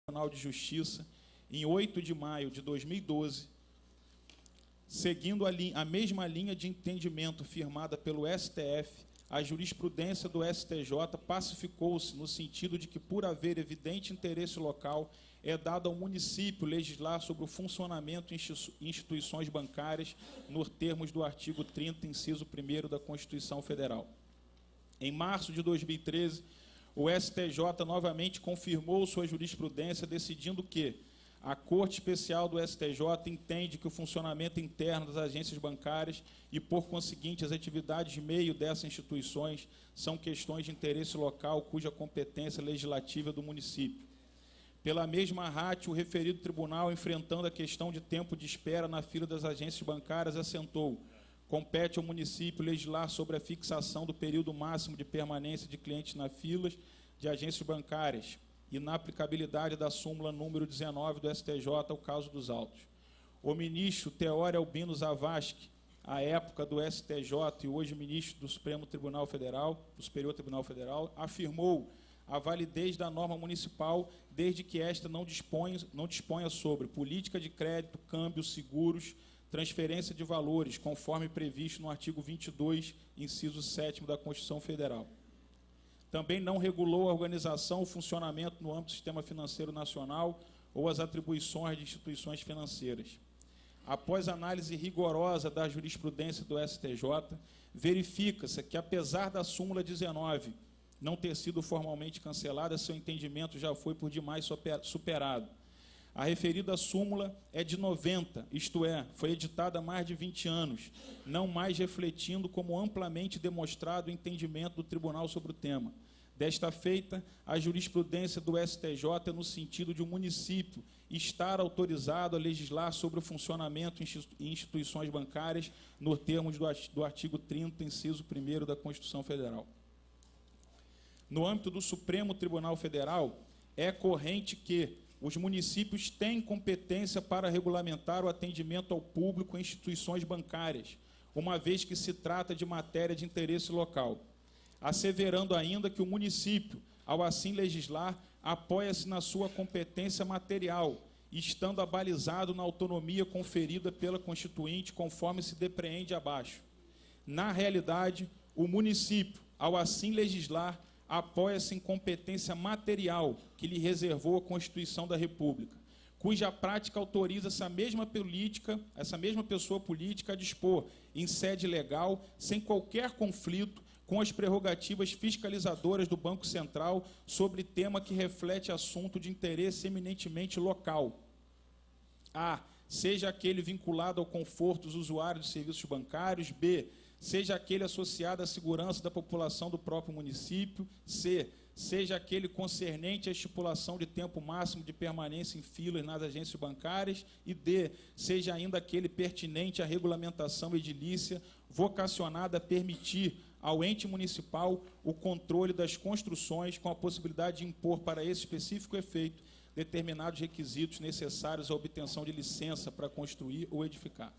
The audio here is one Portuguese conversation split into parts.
Tribunal de Justiça, em 8 de maio de 2012, seguindo a mesma linha de entendimento firmada pelo STF, a jurisprudência do STJ pacificou-se no sentido de que, por haver evidente interesse local, é dado ao município legislar sobre o funcionamento de instituições bancárias nos termos do artigo 30, inciso 1º da Constituição Federal. Em março de 2013, o STJ novamente confirmou sua jurisprudência, decidindo que a Corte Especial do STJ entende que o funcionamento interno das agências bancárias e, por conseguinte, as atividades de meio dessas instituições são questões de interesse local cuja competência legislativa é do município. Pela mesma ratio, o referido tribunal, enfrentando a questão de tempo de espera na fila das agências bancárias, assentou: compete ao município legislar sobre a fixação do período máximo de permanência de clientes na filas de agências bancárias e na aplicabilidade da súmula número 19 do STJ ao caso dos autos. O ministro Teório Albino Zavascki, à época do STJ e hoje ministro do Supremo Tribunal Federal, do Superior Tribunal Federal, afirmou a validez da norma municipal desde que esta não disponha sobre política de crédito, câmbio, seguros, transferência de valores, conforme previsto no artigo 22, inciso 7º da Constituição Federal. Também não regulou a organização ou funcionamento no âmbito do sistema financeiro nacional ou as atribuições de instituições financeiras. Após análise rigorosa da jurisprudência do STJ, verifica-se que, apesar da súmula 19 não ter sido formalmente cancelada, seu entendimento já foi por demais superado. A referida súmula é de 90, isto é, foi editada há mais de 20 anos, não mais refletindo como amplamente demonstrado o entendimento do tribunal sobre o tema. Desta feita, a jurisprudência do STJ é no sentido de o município estar autorizado a legislar sobre o funcionamento em instituições bancárias nos termos do artigo 30, inciso 1º da Constituição Federal. No âmbito do Supremo Tribunal Federal, é corrente que os municípios têm competência para regulamentar o atendimento ao público em instituições bancárias, uma vez que se trata de matéria de interesse local, asseverando ainda que o município, ao assim legislar, apoia-se na sua competência material, estando abalizado na autonomia conferida pela Constituinte, conforme se depreende abaixo. Na realidade, o município, ao assim legislar, apoia-se em competência material que lhe reservou a Constituição da República, cuja prática autoriza essa mesma pessoa política a dispor, em sede legal, sem qualquer conflito, com as prerrogativas fiscalizadoras do Banco Central sobre tema que reflete assunto de interesse eminentemente local. A. Seja aquele vinculado ao conforto dos usuários de serviços bancários. B. Seja aquele associado à segurança da população do próprio município. C. Seja aquele concernente à estipulação de tempo máximo de permanência em filas nas agências bancárias. E D. Seja ainda aquele pertinente à regulamentação edilícia, vocacionada a permitir ao ente municipal o controle das construções, com a possibilidade de impor para esse específico efeito determinados requisitos necessários à obtenção de licença para construir ou edificar.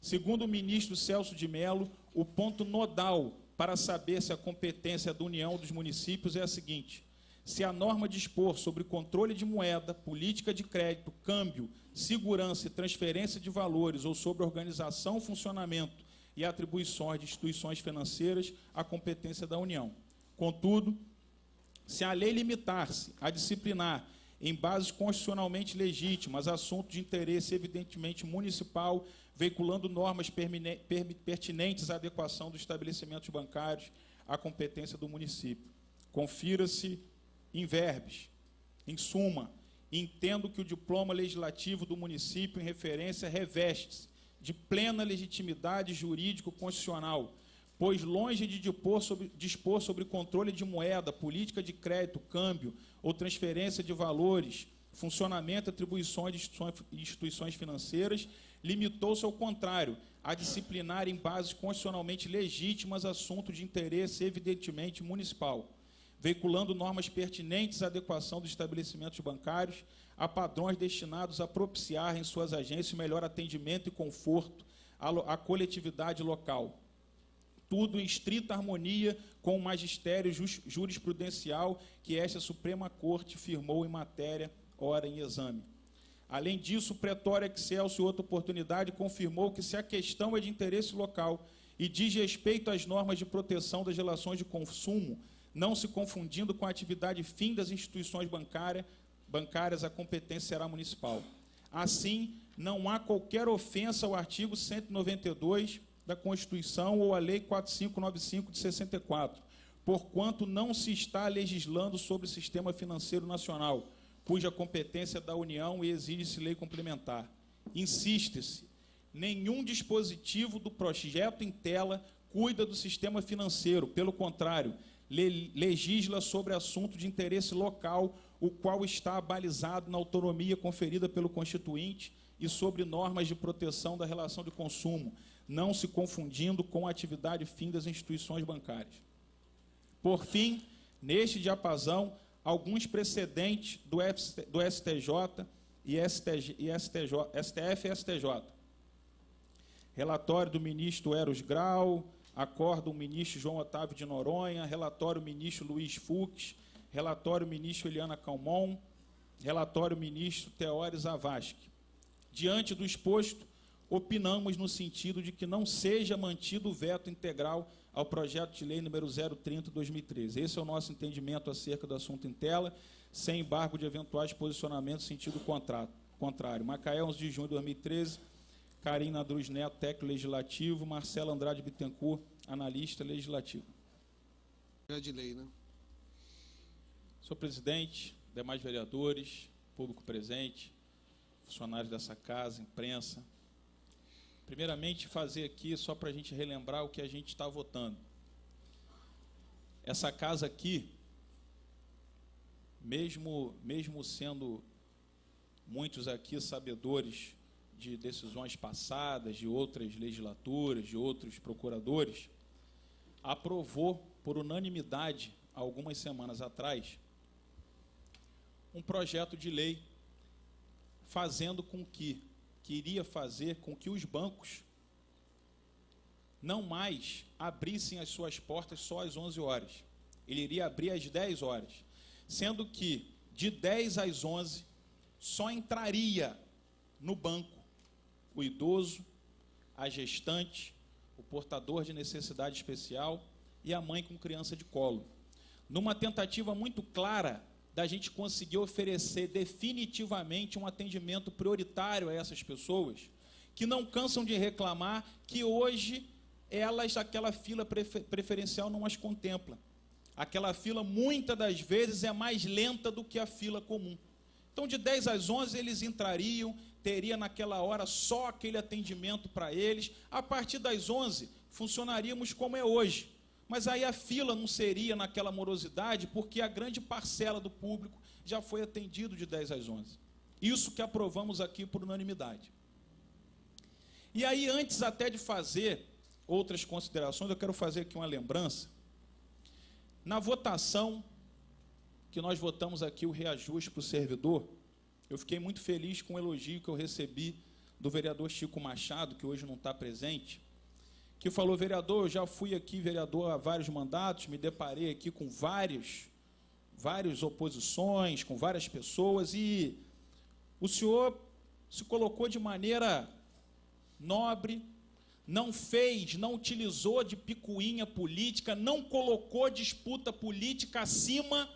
Segundo o ministro Celso de Mello, o ponto nodal para saber se a competência da União dos municípios é a seguinte: se a norma dispor sobre controle de moeda, política de crédito, câmbio, segurança e transferência de valores ou sobre organização, funcionamento e atribuições de instituições financeiras, a competência da União. Contudo, se a lei limitar-se a disciplinar em bases constitucionalmente legítimas, assunto de interesse evidentemente municipal, veiculando normas pertinentes à adequação dos estabelecimentos bancários à competência do município. Confira-se in verbis. Em suma, entendo que o diploma legislativo do município em referência reveste-se de plena legitimidade jurídico-constitucional, pois longe de dispor sobre controle de moeda, política de crédito, câmbio ou transferência de valores, funcionamento e atribuições de instituições financeiras, limitou-se, ao contrário, a disciplinar em bases constitucionalmente legítimas assunto de interesse evidentemente municipal, veiculando normas pertinentes à adequação dos estabelecimentos bancários a padrões destinados a propiciar em suas agências melhor atendimento e conforto à coletividade local. Tudo em estrita harmonia com o magistério jurisprudencial que esta Suprema Corte firmou em matéria hora em exame. Além disso, o pretório Excelsior, em outra oportunidade, confirmou que, se a questão é de interesse local e diz respeito às normas de proteção das relações de consumo, não se confundindo com a atividade fim das instituições bancárias, a competência será municipal. Assim, não há qualquer ofensa ao artigo 192 da Constituição ou à Lei 4595 de 64, porquanto não se está legislando sobre o sistema financeiro nacional, cuja competência é da União e exige-se lei complementar. Insiste-se, nenhum dispositivo do projeto em tela cuida do sistema financeiro, pelo contrário, legisla sobre assunto de interesse local, o qual está balizado na autonomia conferida pelo Constituinte e sobre normas de proteção da relação de consumo, não se confundindo com a atividade fim das instituições bancárias. Por fim, neste diapasão, alguns precedentes do STJ e STF e STJ. Relatório do ministro Eros Grau, acórdão do ministro João Otávio de Noronha, relatório do ministro Luiz Fux, relatório do ministro Eliana Calmon, relatório do ministro Teóris Zavascki. Diante do exposto, opinamos no sentido de que não seja mantido o veto integral ao projeto de lei número 030/2013. Esse é o nosso entendimento acerca do assunto em tela, sem embargo de eventuais posicionamentos em sentido contrário. Macaé, 11 de junho de 2013, Karina Druz Neto, técnico legislativo, Marcelo Andrade Bittencourt, analista legislativo. É de lei, né? Senhor presidente, demais vereadores, público presente, funcionários dessa casa, imprensa. Primeiramente, fazer aqui, só para a gente relembrar o que a gente está votando. Essa casa aqui, mesmo sendo muitos aqui sabedores de decisões passadas, de outras legislaturas, de outros procuradores, aprovou por unanimidade, algumas semanas atrás, um projeto de lei queria fazer com que os bancos não mais abrissem as suas portas só às 11 horas. Ele iria abrir às 10 horas, sendo que de 10 às 11 só entraria no banco o idoso, a gestante, o portador de necessidade especial e a mãe com criança de colo. Numa tentativa muito clara da gente conseguir oferecer definitivamente um atendimento prioritário a essas pessoas, que não cansam de reclamar que hoje aquela fila preferencial não as contempla. Aquela fila, muitas das vezes, é mais lenta do que a fila comum. Então, de 10 às 11, eles entrariam, teria naquela hora só aquele atendimento para eles. A partir das 11, funcionaríamos como é hoje. Mas aí a fila não seria naquela morosidade, porque a grande parcela do público já foi atendido de 10 às 11. Isso que aprovamos aqui por unanimidade. E aí, antes até de fazer outras considerações, eu quero fazer aqui uma lembrança. Na votação, que nós votamos aqui o reajuste para o servidor, eu fiquei muito feliz com o elogio que eu recebi do vereador Chico Machado, que hoje não está presente, que falou: vereador, eu já fui aqui vereador há vários mandatos, me deparei aqui com várias oposições, com várias pessoas, e o senhor se colocou de maneira nobre, não utilizou de picuinha política, não colocou disputa política acima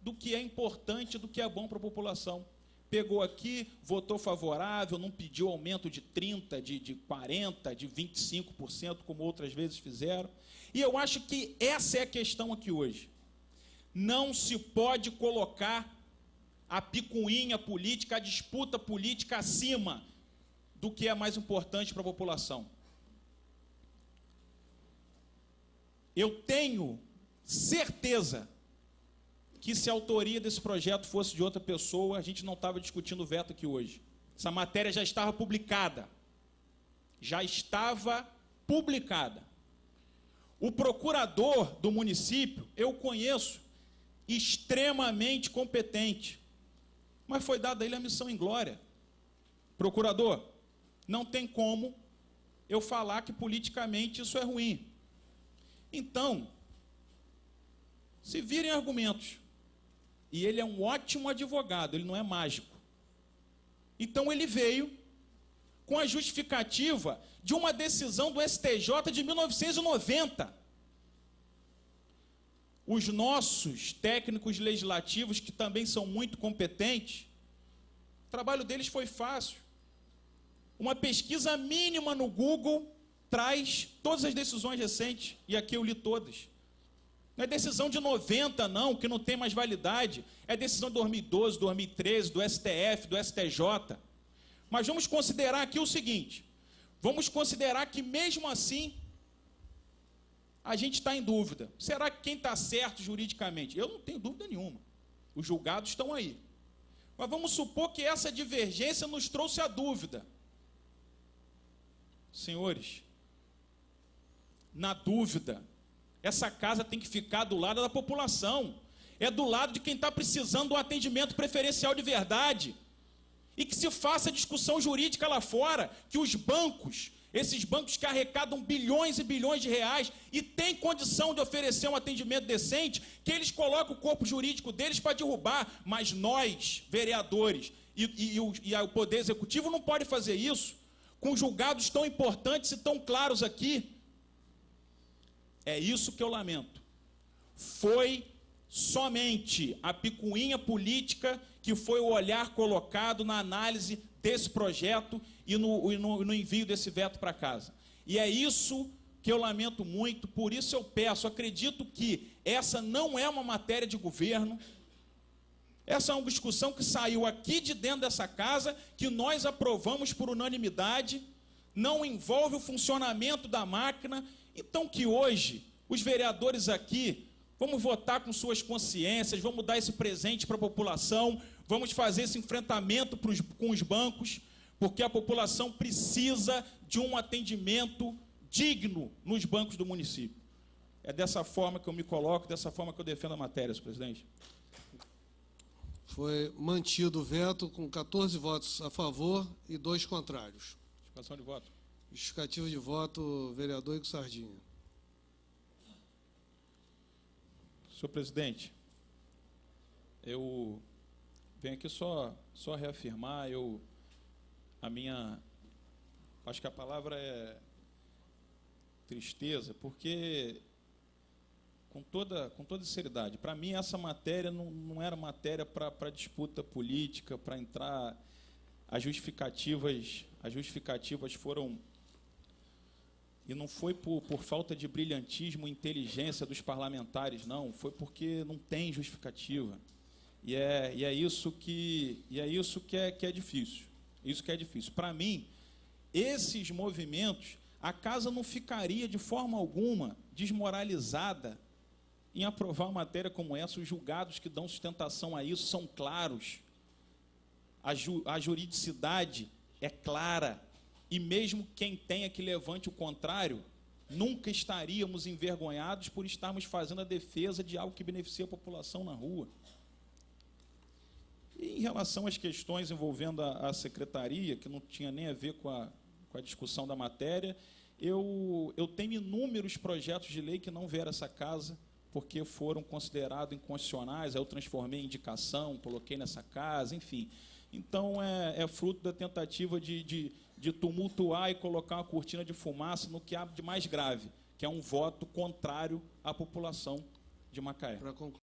do que é importante, do que é bom para a população. Pegou aqui, votou favorável, não pediu aumento de 30%, de 40%, de 25%, como outras vezes fizeram. E eu acho que essa é a questão aqui hoje. Não se pode colocar a picuinha política, a disputa política acima do que é mais importante para a população. Eu tenho certeza que, se a autoria desse projeto fosse de outra pessoa, a gente não estava discutindo o veto aqui hoje. Essa matéria já estava publicada. Já estava publicada. O procurador do município, eu conheço, extremamente competente, mas foi dada a ele a missão em glória. Procurador, não tem como eu falar que politicamente isso é ruim. Então, se virem argumentos E ele é um ótimo advogado, ele não é mágico. Então ele veio com a justificativa de uma decisão do STJ de 1990. Os nossos técnicos legislativos, que também são muito competentes, o trabalho deles foi fácil. Uma pesquisa mínima no Google traz todas as decisões recentes, e aqui eu li todas. Não é decisão de 90, não, que não tem mais validade. É decisão de 2012, 2013, do STF, do STJ. Mas vamos considerar aqui o seguinte. Vamos considerar que, mesmo assim, a gente está em dúvida. Será que quem está certo juridicamente? Eu não tenho dúvida nenhuma. Os julgados estão aí. Mas vamos supor que essa divergência nos trouxe a dúvida. Senhores, na dúvida, essa casa tem que ficar do lado da população. É do lado de quem está precisando de um atendimento preferencial de verdade. E que se faça discussão jurídica lá fora, que os bancos, esses bancos que arrecadam bilhões e bilhões de reais e têm condição de oferecer um atendimento decente, que eles colocam o corpo jurídico deles para derrubar. Mas nós, vereadores, e o Poder Executivo não pode fazer isso, com julgados tão importantes e tão claros aqui. É isso que eu lamento. Foi somente a picuinha política que foi o olhar colocado na análise desse projeto e no envio desse veto para casa. E é isso que eu lamento muito, por isso eu peço, acredito que essa não é uma matéria de governo, essa é uma discussão que saiu aqui de dentro dessa casa, que nós aprovamos por unanimidade, não envolve o funcionamento da máquina. Então que hoje, os vereadores aqui, vamos votar com suas consciências, vamos dar esse presente para a população, vamos fazer esse enfrentamento com os bancos, porque a população precisa de um atendimento digno nos bancos do município. É dessa forma que eu me coloco, dessa forma que eu defendo a matéria, senhor presidente. Foi mantido o veto com 14 votos a favor e 2 contrários. Justificação de voto. Justificativa de voto, vereador Igor Sardinha. Senhor presidente, eu venho aqui só reafirmar, acho que a palavra é tristeza, porque, com toda sinceridade, para mim essa matéria não era matéria para disputa política, para entrar, as justificativas foram, e não foi por falta de brilhantismo e inteligência dos parlamentares, não, foi porque não tem justificativa. E é isso que é difícil. Isso que é difícil. Para mim, esses movimentos, a casa não ficaria de forma alguma desmoralizada em aprovar uma matéria como essa. Os julgados que dão sustentação a isso são claros. A juridicidade é clara. E mesmo quem tenha que levante o contrário, nunca estaríamos envergonhados por estarmos fazendo a defesa de algo que beneficia a população na rua. E em relação às questões envolvendo a secretaria, que não tinha nem a ver com a discussão da matéria, eu tenho inúmeros projetos de lei que não vieram a essa casa, porque foram considerados inconstitucionais, aí eu transformei em indicação, coloquei nessa casa, enfim. Então, é fruto da tentativa de tumultuar e colocar uma cortina de fumaça no que há de mais grave, que é um voto contrário à população de Macaé.